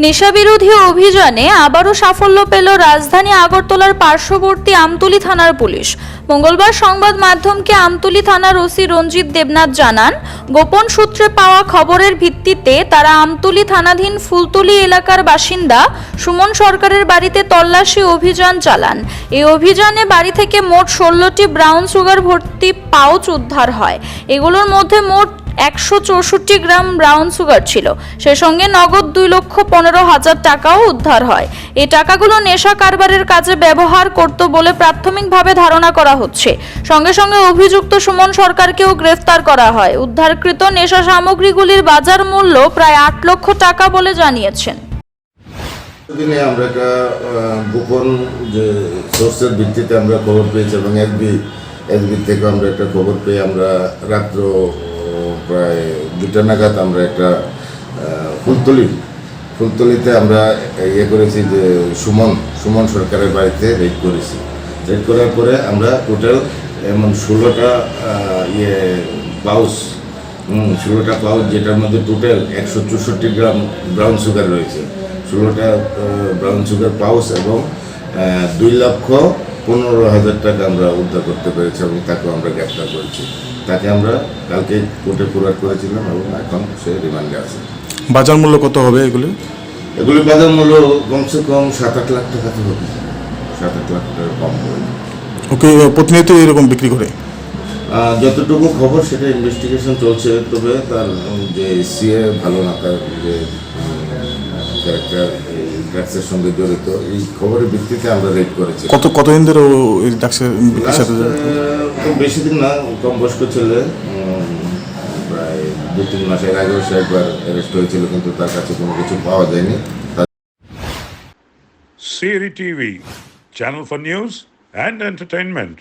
নেশাবিরোধী অভিযানে আবারও সাফল্য পেল রাজধানী আগরতলার পার্শ্ববর্তী আমতলী থানার পুলিশ। মঙ্গলবার সংবাদ মাধ্যমকে আমতলী থানার ওসি রঞ্জিত দেবনাথ জানান, গোপন সূত্রে পাওয়া খবরের ভিত্তিতে তারা আমতলী থানাধীন ফুলতলী এলাকার বাসিন্দা সুমন সরকারের বাড়িতে তল্লাশি অভিযান চালান। এই অভিযানে বাড়ি থেকে মোট 16টি ব্রাউন সুগার ভর্তি পাউচ উদ্ধার হয়। এগুলোর মধ্যে মোট 164 গ্রাম ব্রাউন সুগার ছিল। সে সঙ্গে নগদ 2,15,000 টাকাও উদ্ধার হয়। এই টাকাগুলো নেশা কারবারের কাজে ব্যবহার করত বলে প্রাথমিকভাবে ধারণা করা হচ্ছে। সঙ্গে সঙ্গে অভিযুক্ত সুমন সরকারকেও গ্রেফতার করা হয়। উদ্ধারকৃত নেশা সামগ্রীগুলির বাজার মূল্য প্রায় 8 লক্ষ টাকা বলে জানিয়েছেন। দিনে আমরা একটা গোপন যে সোর্সের ভিত্তিতে আমরা খবর পেয়েছি এবং এসবি থেকে আমরা একটা খবর পেয়ে আমরা রাত্র প্রায় 2টা নাগাদ আমরা একটা ফুলতলিতে আমরা করেছি যে সুমন সরকারের বাড়িতে রেড করেছি। রেড করার পরে আমরা টোটাল এমন 16টা পাউচ 16টা পাউচ, যেটার মধ্যে টোটাল 164 গ্রাম ব্রাউন সুগার রয়েছে। 16টা ব্রাউন সুগার পাউচ এবং 2,15,000 টাকা আমরা উদ্ধার করতে পেরেছি এবং তাকেও আমরা গ্রেফতার করেছি। তাকে আমরা কালকে কোর্টে ফরওয়ার্ড করেছিলাম এবং এখন সে রিমান্ডে আছে। বাজার মূল্য কত হবে এগুলি বাজার মূল্য কমসে কম 7-8 লাখ টাকা তো হবে, 7-8 লাখ টাকা কম হবে। ওকে প্রতিনিয়ত এরকম বিক্রি করে? যতটুকু খবর সেটা ইনভেস্টিগেশন চলছে, তবে তার যে সিএ ভালো না, তার যে ক্যারেক্টার ড্রাগসের সঙ্গে জড়িত, এই খবরের ভিত্তিতে আমরা রেড করেছি। কতদিন ধরে এই ড্রাগসের সাথে বেশি দিন না, কম বয়স্ক ছেলে, প্রায় 2-3 মাসের আগেও সে একবার অ্যারেস্ট হয়েছিল, কিন্তু তার কাছে কোনো কিছু পাওয়া যায়নি। Siri TV, channel for news and entertainment.